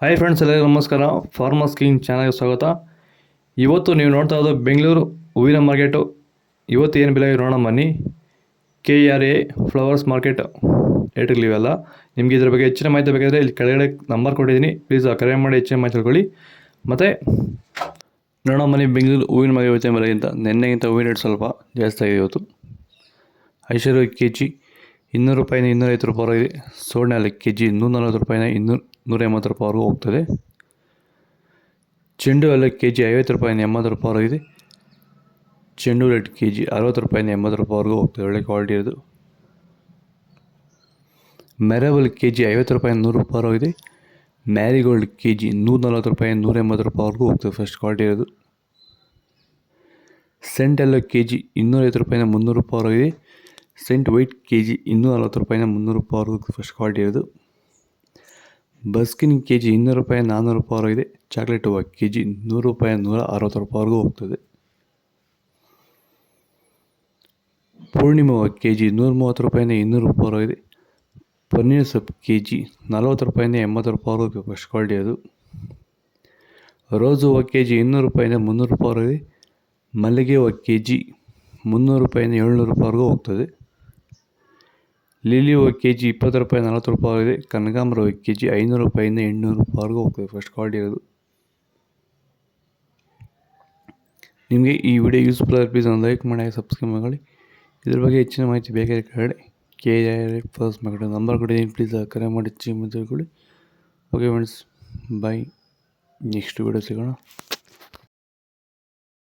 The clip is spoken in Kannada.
ಹಾಯ್ ಫ್ರೆಂಡ್ಸ್, ಎಲ್ಲರಿಗೂ ನಮಸ್ಕಾರ. ಫಾರ್ಮರ್ಸ್ ಕಿಂಗ್ ಚಾನಲ್ಗೆ ಸ್ವಾಗತ. ಇವತ್ತು ನೀವು ನೋಡ್ತಾ ಇರೋದು ಬೆಂಗಳೂರು ಹೂವಿನ ಮಾರ್ಕೆಟು. ಇವತ್ತು ಏನು ಬೆಲೆ ನೋಡೋಣ ಬನ್ನಿ. KRA ಫ್ಲವರ್ಸ್ ಮಾರ್ಕೆಟ್ ರೇಟ್ಗಳಿವೆಲ್ಲ. ನಿಮಗೆ ಇದ್ರ ಬಗ್ಗೆ ಹೆಚ್ಚಿನ ಮಾಹಿತಿ ಬೇಕಾದರೆ ಇಲ್ಲಿ ಕೆಳಗಡೆ ನಂಬರ್ ಕೊಟ್ಟಿದ್ದೀನಿ, ಪ್ಲೀಸ್ ಕರೆ ಮಾಡಿ ಹೆಚ್ಚಿನ ಮಾಹಿತಿ ತಿಳ್ಕೊಳ್ಳಿ. ಮತ್ತು ನೋಡೋಣ ಬನ್ನಿ, ಬೆಂಗಳೂರು ಹೂವಿನ ಮಾರ್ಕೆಟ್ ಇವತ್ತಿನ ಬೆಲೆಗಿಂತ ನಿನ್ನೆಗಿಂತ ಹೂವಿನ ರೇಟ್ ಸ್ವಲ್ಪ ಜಾಸ್ತಿ ಆಗಿದೆ ಇವತ್ತು. ಐಶ್ವರ್ಯ KG 200 ರೂಪಾಯಿನ 250 ರೂಪಾಯಿ ಇದೆ. ಸೋಡ್ನೆ ಅಲ್ಲಿ KG 140 ರೂಪಾಯಿನ 180 ರೂಪಾಯಿವರೆಗೂ ಹೋಗ್ತದೆ. ಚೆಂಡು ಎಲ್ಲ KG 50 ರೂಪಾಯಿನ 80 ರೂಪಾಯಿವರೆಗಿದೆ. ಚೆಂಡು ರೇಟ್ KG 60 ರೂಪಾಯಿನ 80 ರೂಪಾಯಿವರೆಗೂ ಹೋಗ್ತದೆ, ಒಳ್ಳೆ ಕ್ವಾಲಿಟಿ ಇರೋದು. ಮೆರವಲ್ KG 50 ರೂಪಾಯಿನ 100 ರೂಪಾಯಿವರೆಗಿದೆ. ಮ್ಯಾರಿಗೋಲ್ಡ್ KG 140 ರೂಪಾಯಿನ 180 ರೂಪಾಯಿವರೆಗೂ ಹೋಗ್ತದೆ, ಫಸ್ಟ್ ಕ್ವಾಲಿಟಿ ಇರೋದು. ಸೆಂಟ್ ಎಲ್ಲ KG 250 ರೂಪಾಯಿನ 300 ರೂಪಾಯಿವರೆಗಿದೆ. ಸೆಂಟ್ ವೈಟ್ KG 240 ರೂಪಾಯಿನ 300 ರೂಪಾಯಿವರೆಗೂ ಫಸ್ಟ್ ಕ್ವಾಲಿಟಿ ಇರೋದು. ಬಸ್ಕಿನ್ KG 200 ರೂಪಾಯಿ 400 ರೂಪಾಯಿವರೆಗಿದೆ. ಚಾಕ್ಲೇಟ್ ಹೂವು KG 100 ರೂಪಾಯಿ 160 ರೂಪಾಯಿವರೆಗೂ ಹೋಗ್ತದೆ. ಪೂರ್ಣಿಮಾ ಹೂವು KG 130 ರೂಪಾಯಿನ 200 ರೂಪಾಯಿವರೆಗಿದೆ. ಪನ್ನೀರ್ ಸೊಪ್ಪು KG 40 ರೂಪಾಯಿನ 80 ರೂಪಾಯಿವರೆಗೂ ಫಸ್ಟ್ ಕ್ವಾಲಿಟಿ ಅದು. ರೋಸ್ ಹೂವು KG 200 ರೂಪಾಯಿನ 300 ರೂಪಾಯಿವರೆಗಿದೆ. ಮಲ್ಲಿಗೆ ಹೂವು KG 300 ರೂಪಾಯಿನ 700 ರೂಪಾಯಿವರೆಗೂ ಹೋಗ್ತದೆ. ಲಿಲಿ ಹೂವು KG 20 ರೂಪಾಯಿ 40 ರೂಪಾಯಿವರೆಗಿದೆ. ಕನಕಾಂಬರ ಹೂವು KG 500 ರೂಪಾಯಿಯಿಂದ 800 ರೂಪಾಯಿವರೆಗೂ ಹೋಗ್ತದೆ, ಫಸ್ಟ್ ಕ್ವಾಲಿಟಿ ಇರೋದು. ನಿಮಗೆ ಈ ವಿಡಿಯೋ ಯೂಸ್ಫುಲ್ ಆದರೆ ಪ್ಲೀಸ್ ಒಂದು ಲೈಕ್ ಮಾಡಿ, ಸಬ್ಸ್ಕ್ರೈಬ್ ಮಾಡಿ. ಇದ್ರ ಬಗ್ಗೆ ಹೆಚ್ಚಿನ ಮಾಹಿತಿ ಬೇಕಾದ್ರೆ ಕೆಳಗಡೆ KRA ಫಸ್ಟ್ ಮಾರ್ಕೆಟ್ ನಂಬರ್ ಕೊಟ್ಟಿದ್ದೀನಿ, ಪ್ಲೀಸ್ ಕರೆ ಮಾಡಿ ತಿಳ್ಕೊಳ್ಳಿ. ಓಕೆ ಫ್ರೆಂಡ್ಸ್, ಬಾಯ್. ನೆಕ್ಸ್ಟ್ ವಿಡಿಯೋ ಸಿಗೋಣ.